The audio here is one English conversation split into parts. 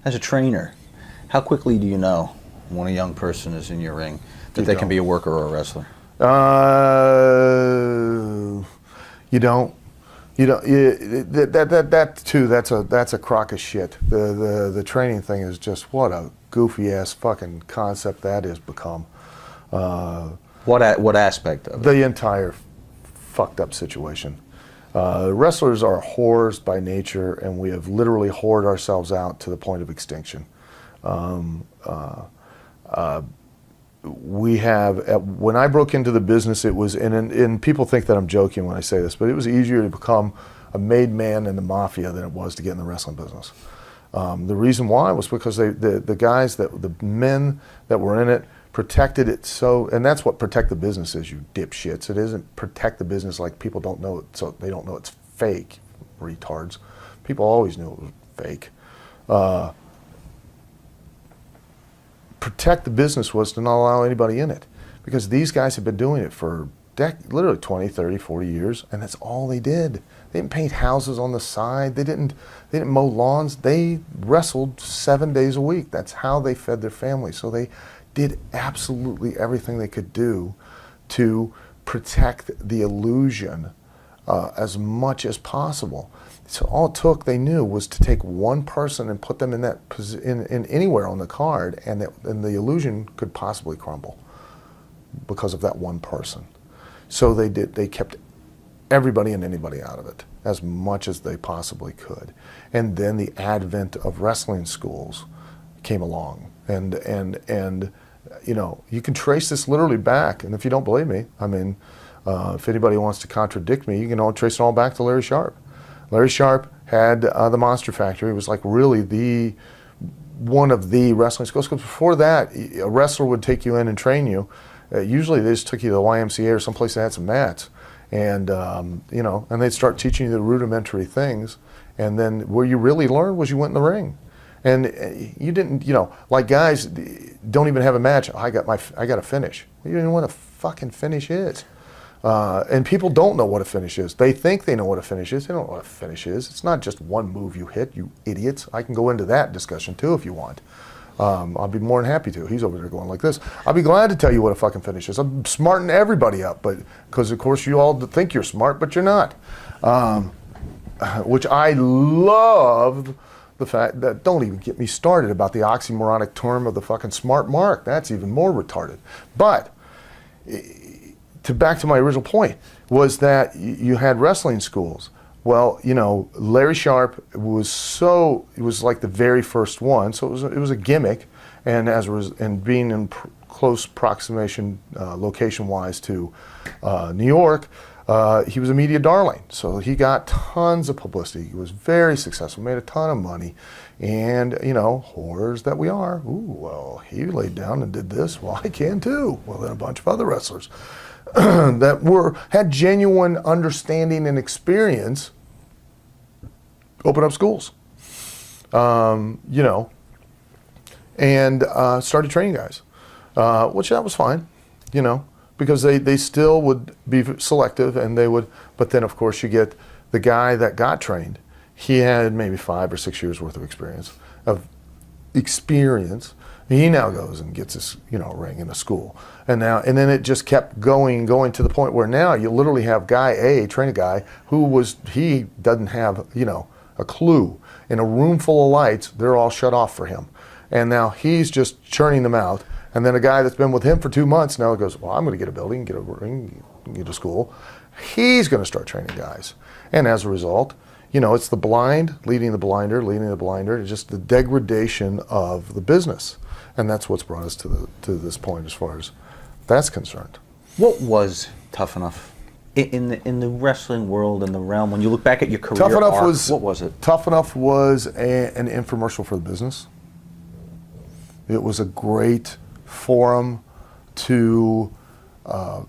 As a trainer, how quickly do you know when a young person is in your ring that they can be a worker or a wrestler? You don't. That too. That's a crock of shit. The training thing is just what a goofy ass fucking concept that has become. What aspect of it? The entire fucked up situation. Wrestlers are whores by nature, and we have literally whored ourselves out to the point of extinction. We have, when I broke into the business, it was, and people think that I'm joking when I say this, but it was easier to become a made man in the mafia than it was to get in the wrestling business. The reason why was because the guys, the men that were in it, protected it so, and that's what protect the business is, you dipshits. It isn't protect the business like people don't know it, so they don't know it's fake, retards. People always knew it was fake. Protect the business was to not allow anybody in it, because these guys have been doing it for literally 20, 30, 40 years, and that's all they did. They didn't paint houses on the side. They didn't mow lawns. They wrestled 7 days a week. That's how they fed their family. So they did absolutely everything they could do to protect the illusion as much as possible. So all it took, they knew, was to take one person and put them in that in anywhere on the card, and the illusion could possibly crumble because of that one person. So they kept everybody and anybody out of it as much as they possibly could. And then the advent of wrestling schools came along, and you know, you can trace this literally back. And if you don't believe me, I mean, if anybody wants to contradict me, you can all trace it all back to Larry Sharp. Larry Sharp had the Monster Factory. It was like really one of the wrestling schools. Because before that, a wrestler would take you in and train you. Usually they just took you to the YMCA or someplace that had some mats. And, you know, and they'd start teaching you the rudimentary things. And then where you really learned was you went in the ring. And you didn't, you know, like guys don't even have a match. I got a finish. You don't know what a fucking finish is. And people don't know what a finish is. They think they know what a finish is. They don't know what a finish is. It's not just one move you hit, you idiots. I can go into that discussion too if you want. I'll be more than happy to. He's over there going like this. I'll be glad to tell you what a fucking finish is. I'm smarting everybody up, but because of course you all think you're smart, but you're not. Which I love. The fact that, don't even get me started about the oxymoronic term of the fucking smart mark. That's even more retarded. But back to my original point was that you had wrestling schools. Well, you know, Larry Sharp was like the very first one, so it was a gimmick, and and being in close proximation, location-wise to New York. He was a media darling, so he got tons of publicity. He was very successful, made a ton of money, and, you know, whores that we are. Ooh, well, he laid down and did this. Well, I can too. Well, then a bunch of other wrestlers that had genuine understanding and experience open up schools, you know, and started training guys, which that was fine, you know. Because they still would be selective, and they would, but then of course you get the guy that got trained. He had maybe 5 or 6 years worth of experience. He now goes and gets his, you know, ring in a school, and then it just kept going to the point where now you literally have guy A, train a guy he doesn't have, you know, a clue. In a room full of lights, they're all shut off for him, and now he's just churning them out. And then a guy that's been with him for 2 months now goes, well, I'm going to get a building, get a ring, get a school. He's going to start training guys. And as a result, you know, it's the blind leading the blinder, it's just the degradation of the business. And that's what's brought us to this point as far as that's concerned. What was Tough Enough in the wrestling world, in the realm, when you look back at your career what was it? Tough Enough was an infomercial for the business. It was a great forum to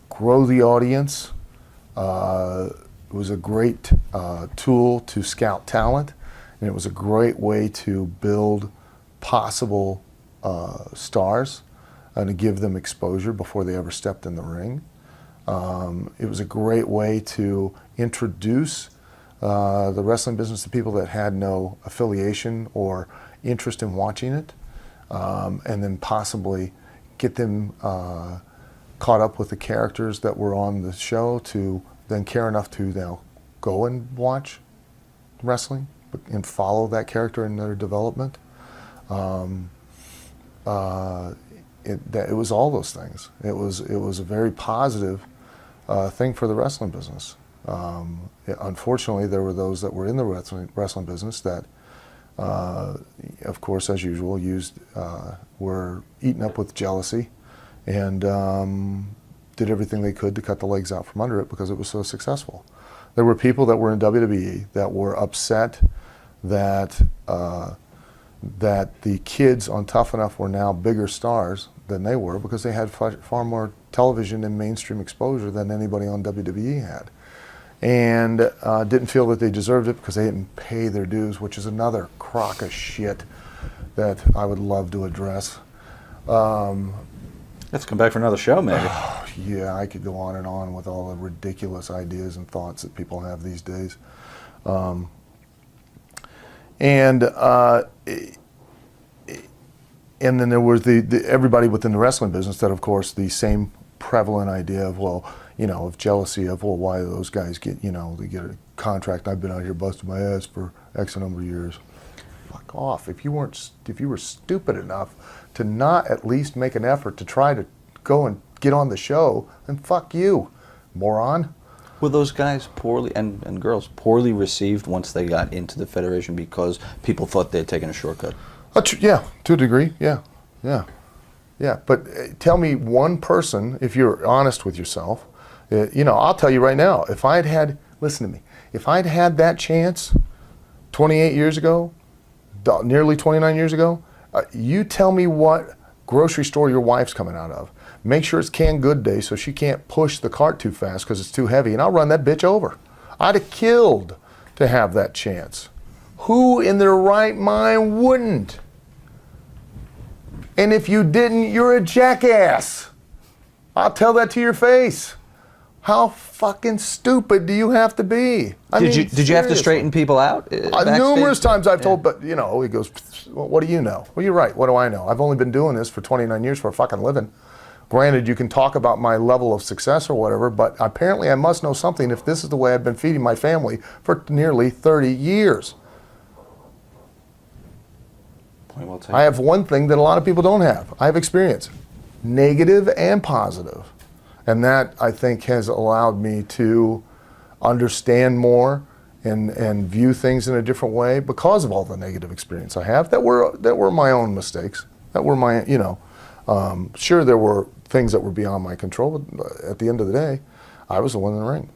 grow the audience. It was a great tool to scout talent, and it was a great way to build possible stars and to give them exposure before they ever stepped in the ring. It was a great way to introduce the wrestling business to people that had no affiliation or interest in watching it, and then possibly get them caught up with the characters that were on the show to then care enough to now go and watch wrestling and follow that character in their development. It was all those things. It was a very positive thing for the wrestling business. Unfortunately, there were those that were in the wrestling business that, of course, as usual, were eaten up with jealousy, and did everything they could to cut the legs out from under it because it was so successful. There were people that were in WWE that were upset that that the kids on Tough Enough were now bigger stars than they were because they had far more television and mainstream exposure than anybody on WWE had, and didn't feel that they deserved it because they didn't pay their dues, which is another crock of shit that I would love to address. Let's come back for another show, maybe. Yeah, I could go on and on with all the ridiculous ideas and thoughts that people have these days. And then there was everybody within the wrestling business that, of course, the same prevalent idea of, well, of jealousy of, well, why do those guys get, they get a contract? I've been out here busting my ass for X number of years. Fuck off. If you were stupid enough to not at least make an effort to try to go and get on the show, then fuck you, moron. Were those guys poorly, and girls, poorly received once they got into the Federation because people thought they had taken a shortcut? Yeah, to a degree, yeah. But tell me one person, if you're honest with yourself, I'll tell you right now, if I'd had that chance 28 years ago, nearly 29 years ago, you tell me what grocery store your wife's coming out of. Make sure it's canned good day so she can't push the cart too fast because it's too heavy, and I'll run that bitch over. I'd have killed to have that chance. Who in their right mind wouldn't? And if you didn't, you're a jackass. I'll tell that to your face. How fucking stupid do you have to be? Did you have to straighten people out? Numerous times I've told, but he goes, well, what do you know? Well, you're right. What do I know? I've only been doing this for 29 years for a fucking living. Granted, you can talk about my level of success or whatever, but apparently I must know something if this is the way I've been feeding my family for nearly 30 years. Point well taken. I have one thing that a lot of people don't have. I have experience, negative and positive. And that, I think, has allowed me to understand more and view things in a different way because of all the negative experience I have that were my own mistakes. That were my, sure, there were things that were beyond my control, but at the end of the day, I was the one in the ring.